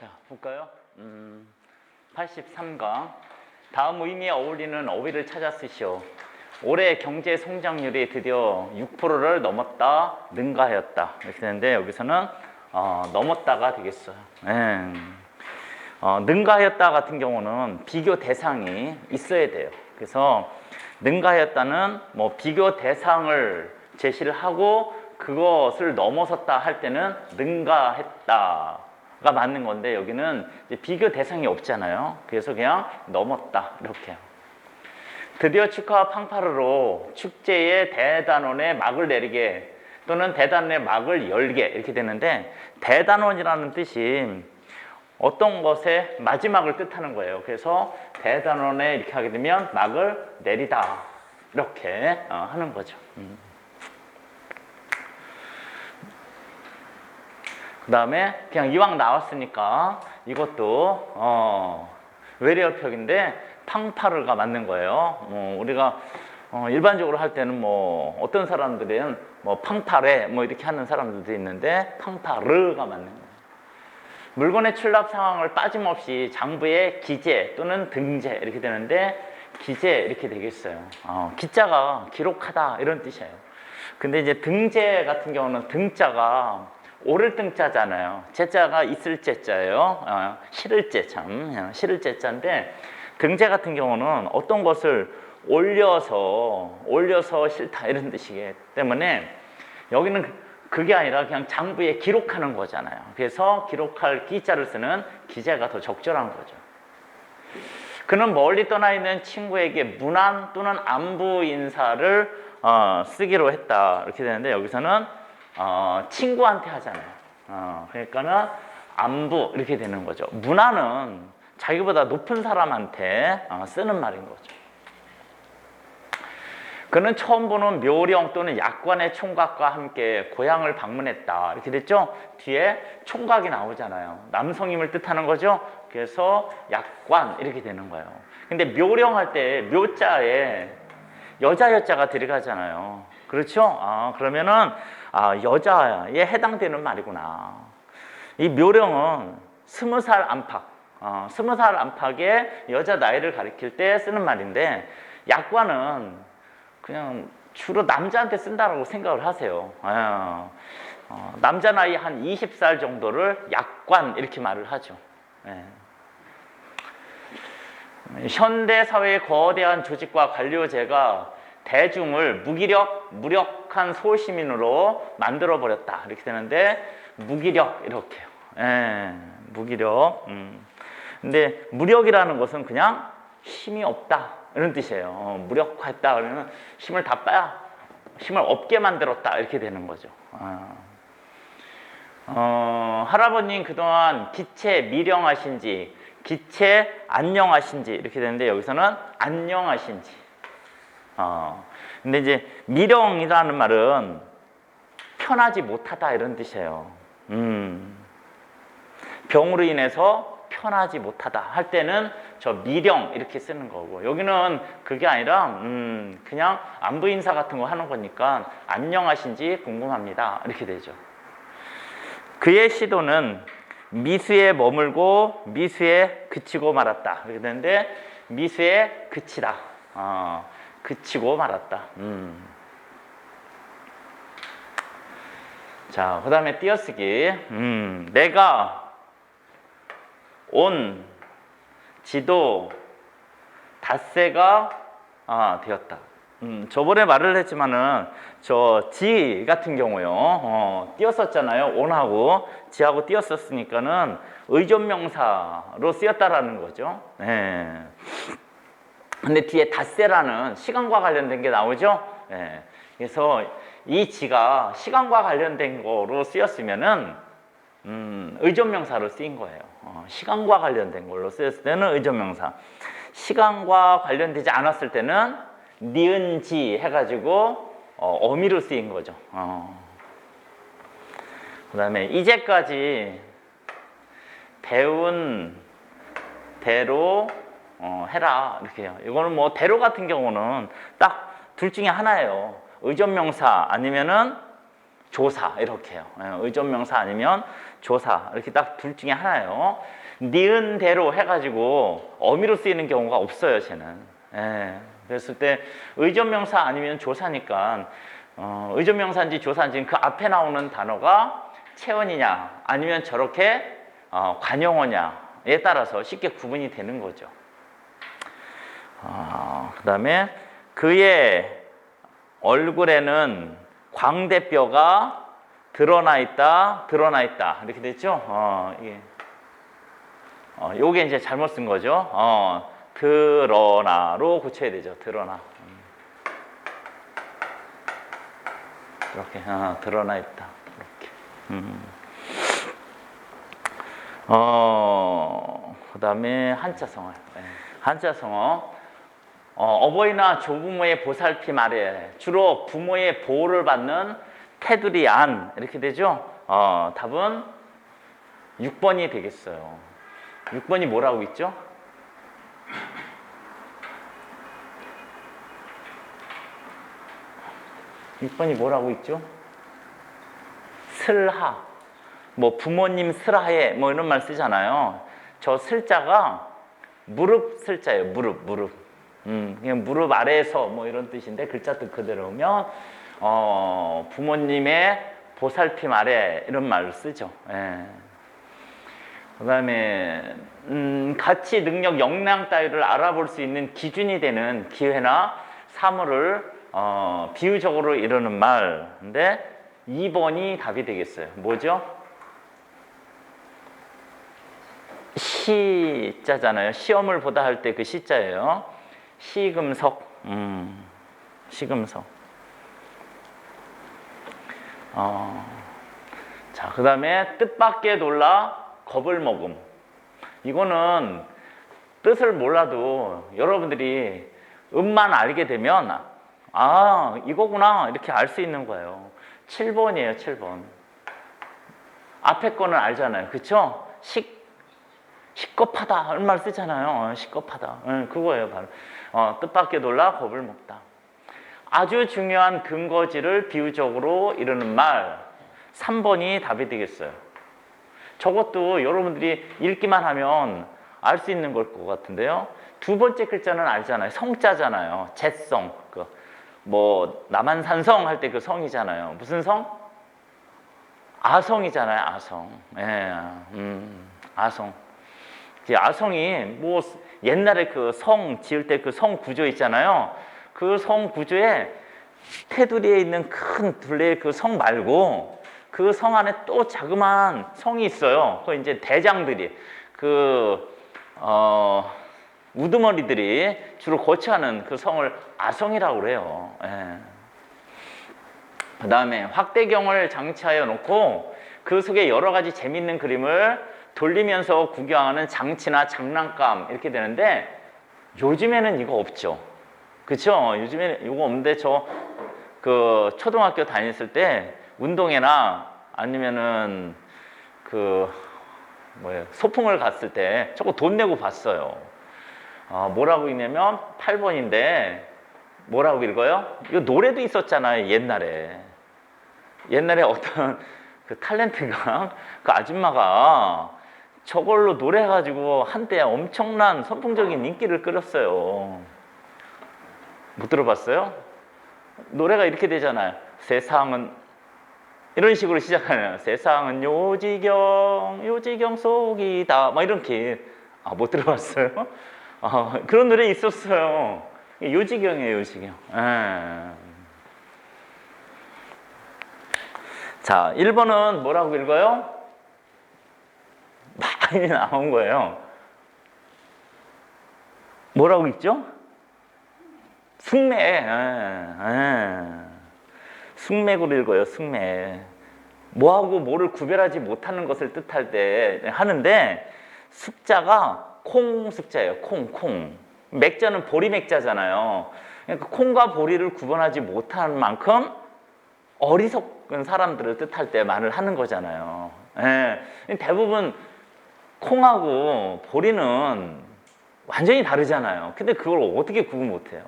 자, 볼까요? 83강. 다음 의미에 어울리는 어휘를 찾아 쓰시오. 올해 경제 성장률이 드디어 6%를 넘었다, 능가하였다. 이렇게 되는데 여기서는 넘었다가 되겠어요. 능가하였다 같은 경우는 비교 대상이 있어야 돼요. 그래서 능가하였다는 뭐 비교 대상을 제시를 하고 그것을 넘어섰다 할 때는 능가했다가 맞는 건데 여기는 이제 비교 대상이 없잖아요. 그래서 그냥 넘었다 이렇게 해요. 드디어 축하와 팡파르로 축제의 대단원에 막을 내리게 또는 대단원의 막을 열게 이렇게 되는데 대단원이라는 뜻이 어떤 것의 마지막을 뜻하는 거예요. 그래서 대단원에 이렇게 하게 되면 막을 내리다 이렇게 하는 거죠. 그 다음에 그냥 이왕 나왔으니까 이것도 외래어표기인데 팡파르가 맞는 거예요. 우리가 일반적으로 할 때는 뭐 어떤 사람들은 뭐 팡파레 뭐 이렇게 하는 사람들도 있는데 팡파르가 맞는 거예요. 물건의 출납 상황을 빠짐없이 장부에 기재 또는 등재 이렇게 되는데 기재 이렇게 되겠어요. 기자가 기록하다 이런 뜻이에요. 근데 이제 등재 같은 경우는 등자가 오를 등자잖아요. 제자가 있을 제자예요. 실을 제 참 실을 제자인데 등재 같은 경우는 어떤 것을 올려서 싫다 이런 뜻이기 때문에 여기는 그게 아니라 그냥 장부에 기록하는 거잖아요. 그래서 기록할 기자를 쓰는 기재가 더 적절한 거죠. 그는 멀리 떠나 있는 친구에게 문안 또는 안부 인사를 쓰기로 했다 이렇게 되는데 여기서는 친구한테 하잖아요. 그러니까는 안부 이렇게 되는 거죠. 문안은 자기보다 높은 사람한테 쓰는 말인 거죠. 그는 처음 보는 묘령 또는 약관의 총각과 함께 고향을 방문했다 이렇게 됐죠. 뒤에 총각이 나오잖아요. 남성임을 뜻하는 거죠. 그래서 약관 이렇게 되는 거예요. 근데 묘령 할 때 묘자에 여자가 들어가잖아요. 그렇죠? 그러면은 여자에 해당되는 말이구나. 이 묘령은 20살 안팎 20살 안팎의 여자 나이를 가리킬 때 쓰는 말인데 약관은 그냥 주로 남자한테 쓴다라고 생각을 하세요. 남자 나이 한 20살 정도를 약관 이렇게 말을 하죠. 현대 사회의 거대한 조직과 관료제가 대중을 무력한 소시민으로 만들어 버렸다 이렇게 되는데 무기력 이렇게요. 무기력. 근데 무력이라는 것은 그냥 힘이 없다 이런 뜻이에요. 무력화했다 그러면 힘을 다 빼야 힘을 없게 만들었다 이렇게 되는 거죠. 할아버님 그동안 기체 미령하신지 기체 안녕하신지 이렇게 되는데 여기서는 안녕하신지. 근데 이제 미령이라는 말은 편하지 못하다 이런 뜻이에요. 병으로 인해서 편하지 못하다 할 때는 저 미령 이렇게 쓰는 거고 여기는 그게 아니라 그냥 안부 인사 같은 거 하는 거니까 안녕하신지 궁금합니다 이렇게 되죠. 그의 시도는 미수에 머물고 미수에 그치고 말았다 이렇게 되는데 미수에 그치다 그치고 말았다. 자, 그 다음에 띄어쓰기. 내가 온 지도 닷새가 되었다. 저번에 말을 했지만은 저 지 같은 경우요 띄었었잖아요. 온하고 지하고 띄었었으니까는 의존명사로 쓰였다라는 거죠. 근데 뒤에 닷새라는 시간과 관련된 게 나오죠. 그래서 이 지가 시간과 관련된 거로 쓰였으면은 의존명사로 쓰인 거예요. 시간과 관련된 걸로 쓰였을 때는 의존명사. 시간과 관련되지 않았을 때는 니은지 해가지고 어미로 쓰인 거죠. 그 다음에 이제까지 배운 대로 해라 이렇게 해요. 이거는 뭐 대로 같은 경우는 딱 둘 중에 하나예요. 의존명사 아니면은 조사 이렇게 해요. 의존명사 아니면 조사 이렇게 딱 둘 중에 하나예요. 니은 대로 해가지고 어미로 쓰이는 경우가 없어요, 쟤는. 예. 그랬을 때 의존명사 아니면 조사니까 의존명사인지 조사인지 그 앞에 나오는 단어가 체언이냐 아니면 저렇게 관용어냐에 따라서 쉽게 구분이 되는 거죠. 그 다음에 그의 얼굴에는 광대뼈가 드러나 있다 이렇게 됐죠. 요게 이제 잘못 쓴 거죠. 드러나로 고쳐야 되죠. 드러나. 이렇게 드러나 있다. 이렇게. 그다음에 한자성어. 한자성어. 어버이나 조부모의 보살핌 아래 주로 부모의 보호를 받는 테두리 안 이렇게 되죠. 답은 6번이 되겠어요. 6번이 뭐라고 있죠? (6번이) 뭐라고 있죠? 슬하. 뭐 부모님 슬하에 뭐 이런 말 쓰잖아요. 저 슬자가 무릎 슬자예요. 무릎. 그냥 무릎 아래에서 뭐 이런 뜻인데 글자 뜻 그대로면 부모님의 보살핌 아래 이런 말을 쓰죠. 예. 그다음에 가치, 능력, 역량 따위를 알아볼 수 있는 기준이 되는 기회나 사물을 비유적으로 이루는 말인데 2번이 답이 되겠어요. 뭐죠? 시자잖아요. 시험을 보다 할 때 그 시자예요. 시금석. 시금석. 자, 그 다음에 뜻밖에 놀라 겁을 먹음. 이거는 뜻을 몰라도 여러분들이 음만 알게 되면 이거구나 이렇게 알 수 있는 거예요. 7번이에요. 7번. 앞에 거는 알잖아요. 그쵸? 시겁하다 이런 말 쓰잖아요. 시겁하다. 그거예요. 바로 뜻밖에 놀라 겁을 먹다. 아주 중요한 근거지를 비유적으로 이루는 말 3번이 답이 되겠어요. 저것도 여러분들이 읽기만 하면 알 수 있는 걸 것 같은데요. 두 번째 글자는 알잖아요. 성자잖아요. 잿성. 뭐 남한산성 할 때 그 성이잖아요. 무슨 성? 아성이잖아요. 아성. 예. 아성. 아성이 뭐 옛날에 그 성 지을 때 그 성 구조 있잖아요. 그 성 구조에 테두리에 있는 큰 둘레의 그 성 말고 그 성 안에 또 자그마한 성이 있어요. 그 이제 대장들이 우두머리들이 주로 거처하는 그 성을 아성이라고 그래요. 예. 그 다음에 확대경을 장치하여 놓고 그 속에 여러 가지 재밌는 그림을 돌리면서 구경하는 장치나 장난감 이렇게 되는데 요즘에는 이거 없죠. 그쵸? 요즘에는 이거 없는데 저 그 초등학교 다녔을 때 운동회나 아니면은 소풍을 갔을 때 저거 돈 내고 봤어요. 뭐라고 읽냐면 8번인데 뭐라고 읽어요? 이거 노래도 있었잖아요. 옛날에 어떤 그 탤런트가 그 아줌마가 저걸로 노래해가지고 한때 엄청난 선풍적인 인기를 끌었어요. 못 들어봤어요? 노래가 이렇게 되잖아요. 세상은 이런 식으로 시작하네요. 세상은 요지경 속이다. 막 이렇게. 못 들어봤어요? 그런 노래 있었어요. 요지경이에요, 요지경. 자, 1번은 뭐라고 읽어요? 많이 나온 거예요. 뭐라고 읽죠? 숙매. 숙맥으로 읽어요. 숙맥. 뭐하고 뭐를 구별하지 못하는 것을 뜻할 때 하는데 숙자가 콩 숙자예요. 콩. 맥자는 보리맥자잖아요. 그러니까 콩과 보리를 구분하지 못하는 만큼 어리석은 사람들을 뜻할 때 말을 하는 거잖아요. 대부분 콩하고 보리는 완전히 다르잖아요. 근데 그걸 어떻게 구분 못해요?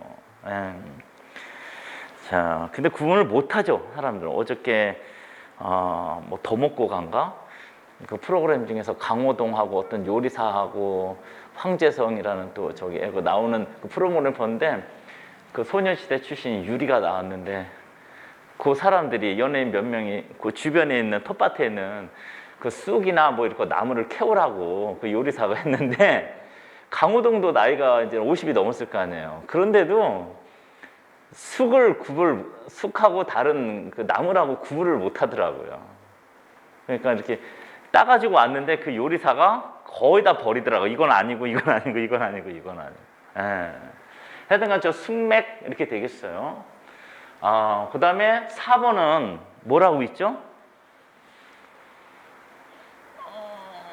자, 근데 구분을 못하죠, 사람들은. 어저께 뭐 더 먹고 간가? 그 프로그램 중에서 강호동하고 어떤 요리사하고 황재성이라는 또 저기 그 나오는 그 프로그램을 봤는데 그 소녀시대 출신 유리가 나왔는데 그 사람들이 연예인 몇 명이 그 주변에 있는 텃밭에 있는 그 쑥이나 뭐 이렇게 나무를 캐오라고 그 요리사가 했는데 강호동도 나이가 이제 50이 넘었을 거 아니에요. 그런데도 쑥하고 다른 그 나무라고 구분을 못 하더라고요. 그러니까 이렇게 따가지고 왔는데 그 요리사가 거의 다 버리더라고요. 이건 아니고, 이건 아니고, 이건 아니고, 이건 아니고. 예. 하여튼간 저 숙맥 이렇게 되겠어요. 그 다음에 4번은 뭐라고 있죠?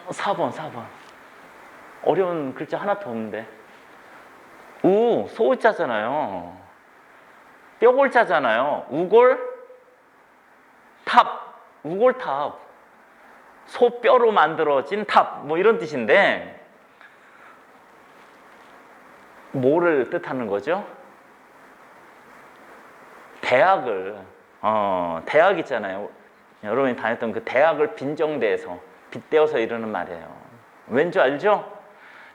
4번. 어려운 글자 하나도 없는데. 소자잖아요. 뼈골자잖아요. 우골탑. 소뼈로 만들어진 탑, 뭐 이런 뜻인데 뭐를 뜻하는 거죠? 대학 있잖아요. 여러분이 다녔던 그 대학을 빗대어서 이러는 말이에요. 왠지 알죠?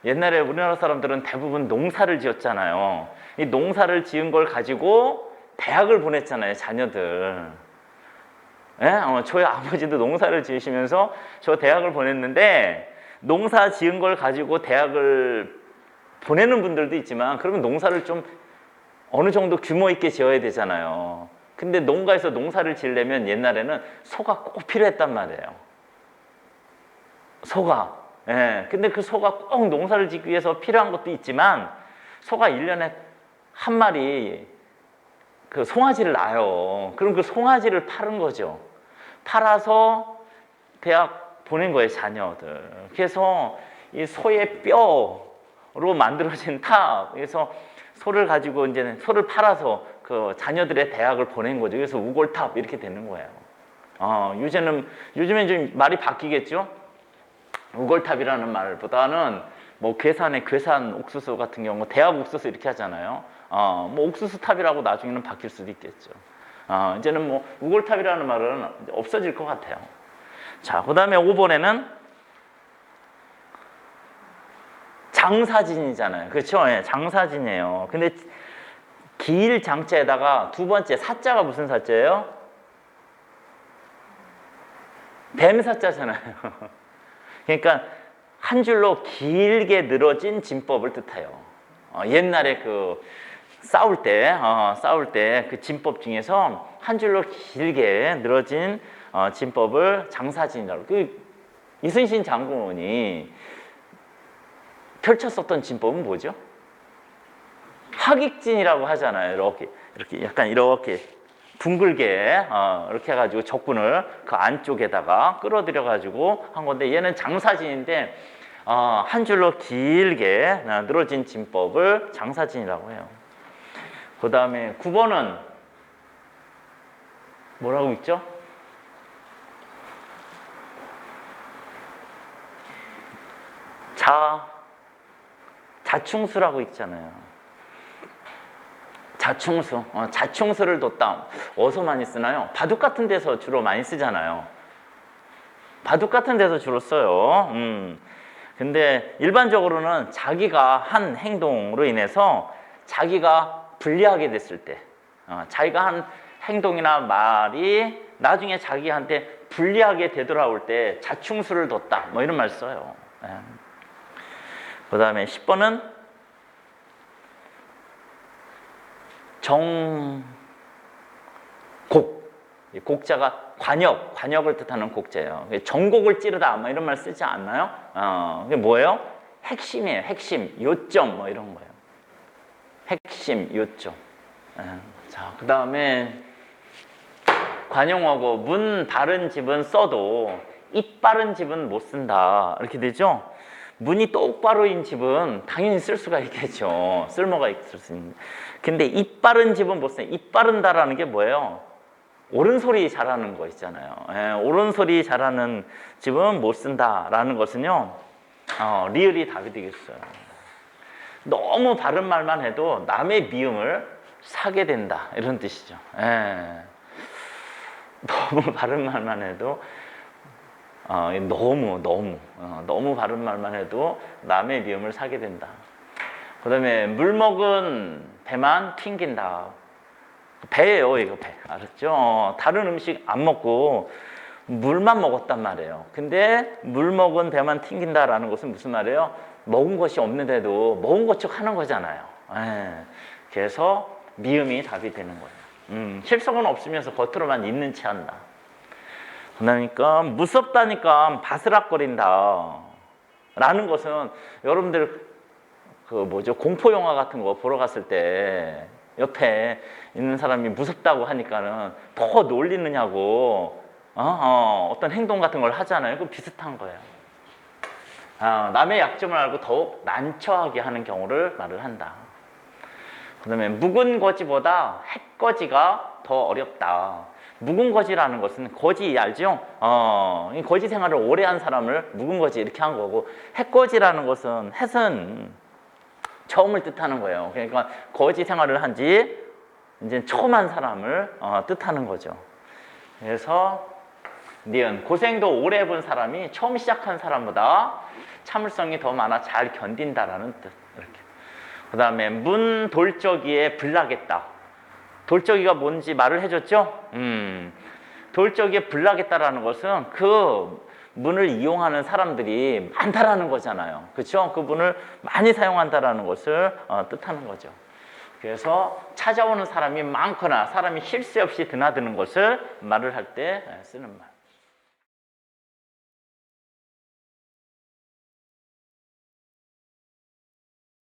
옛날에 우리나라 사람들은 대부분 농사를 지었잖아요. 이 농사를 지은 걸 가지고 대학을 보냈잖아요, 자녀들. 저희 아버지도 농사를 지으시면서 저 대학을 보냈는데 농사 지은 걸 가지고 대학을 보내는 분들도 있지만 그러면 농사를 좀 어느 정도 규모 있게 지어야 되잖아요. 근데 농가에서 농사를 지으려면 옛날에는 소가 꼭 필요했단 말이에요. 소가. 근데 그 소가 꼭 농사를 짓기 위해서 필요한 것도 있지만 소가 1년에 한 마리 그 송아지를 낳아요. 그럼 그 송아지를 파는 거죠. 팔아서 대학 보낸 거예요, 자녀들. 그래서 이 소의 뼈로 만들어진 탑. 그래서 소를 가지고 이제 소를 팔아서 그 자녀들의 대학을 보낸 거죠. 그래서 우골탑 이렇게 되는 거예요. 요즘엔 좀 말이 바뀌겠죠. 우골탑이라는 말보다는 뭐 괴산 옥수수 같은 경우 대학 옥수수 이렇게 하잖아요. 뭐 옥수수 탑이라고 나중에는 바뀔 수도 있겠죠. 이제는 뭐 우골탑이라는 말은 없어질 것 같아요. 자, 그 다음에 5번에는 장사진이잖아요. 그렇죠? 장사진이에요. 근데 길 장자에다가 두 번째 사자가 무슨 사자예요? 뱀 사자잖아요. 그러니까 한 줄로 길게 늘어진 진법을 뜻해요. 옛날에 그 싸울 때 그 진법 중에서 한 줄로 길게 늘어진 진법을 장사진이라고. 그 이순신 장군이 펼쳤었던 진법은 뭐죠? 하객진이라고 하잖아요. 이렇게 약간 이렇게 둥글게 이렇게 해가지고 적군을 그 안쪽에다가 끌어들여 가지고 한 건데 얘는 장사진인데 한 줄로 길게 늘어진 진법을 장사진이라고 해요. 그 다음에 9번은 뭐라고 있죠? 자충수라고 있잖아요. 자충수를 뒀다. 어디서 많이 쓰나요? 바둑 같은 데서 주로 많이 쓰잖아요. 바둑 같은 데서 주로 써요. 근데 일반적으로는 자기가 한 행동으로 인해서 자기가 불리하게 됐을 때, 자기가 한 행동이나 말이 나중에 자기한테 불리하게 되돌아올 때 자충수를 뒀다. 뭐 이런 말 써요. 그 다음에 10번은 곡자가 관역을 뜻하는 곡자예요. 정곡을 찌르다 뭐 이런 말 쓰지 않나요? 그게 뭐예요? 핵심이에요. 핵심, 요점 뭐 이런 거예요. 핵심, 요점. 자, 그 다음에 관용어고 문 바른 집은 써도 입 바른 집은 못 쓴다 이렇게 되죠. 문이 똑바로인 집은 당연히 쓸 수가 있겠죠. 쓸모가 있을 수 있는데. 근데 입 바른 집은 못 써요. 입 바른다라는 게 뭐예요? 옳은 소리 잘하는 거 있잖아요. 옳은 소리 잘하는 집은 못 쓴다라는 것은요, 리을이 답이 되겠어요. 너무 바른 말만 해도 남의 미움을 사게 된다 이런 뜻이죠. 너무 바른 말만 해도 너무 바른 말만 해도 남의 미움을 사게 된다. 그 다음에 물 먹은 배만 튕긴다. 배예요, 이거 배. 알았죠? 다른 음식 안 먹고 물만 먹었단 말이에요. 근데 물 먹은 배만 튕긴다라는 것은 무슨 말이에요? 먹은 것이 없는데도 먹은 것처럼 하는 거잖아요. 그래서 미움이 답이 되는 거예요. 실속은 없으면서 겉으로만 있는 체 한다. 그러니까 무섭다니까 바스락거린다 라는 것은 여러분들 공포 영화 같은 거 보러 갔을 때 옆에 있는 사람이 무섭다고 하니까는 더 놀리느냐고 어떤 행동 같은 걸 하잖아요. 그 비슷한 거예요. 남의 약점을 알고 더욱 난처하게 하는 경우를 말을 한다. 그 다음에 묵은 거지보다 햇거지가 더 어렵다. 묵은 거지라는 것은 거지 알죠? 이 거지 생활을 오래 한 사람을 묵은 거지 이렇게 한 거고, 햇거지라는 것은 햇은 처음을 뜻하는 거예요. 그러니까 거지 생활을 한 지 이제 처음 한 사람을 뜻하는 거죠. 그래서 니은 고생도 오래 해본 사람이 처음 시작한 사람보다 참을성이 더 많아 잘 견딘다라는 뜻. 이렇게. 그 다음에 문 돌적이에 불나겠다. 돌적이가 뭔지 말을 해줬죠? 돌적이에 불나겠다라는 것은 그 문을 이용하는 사람들이 많다라는 거잖아요. 그렇죠? 그 문을 많이 사용한다라는 것을 뜻하는 거죠. 그래서 찾아오는 사람이 많거나 사람이 쉴 새 없이 드나드는 것을 말을 할 때 쓰는 말.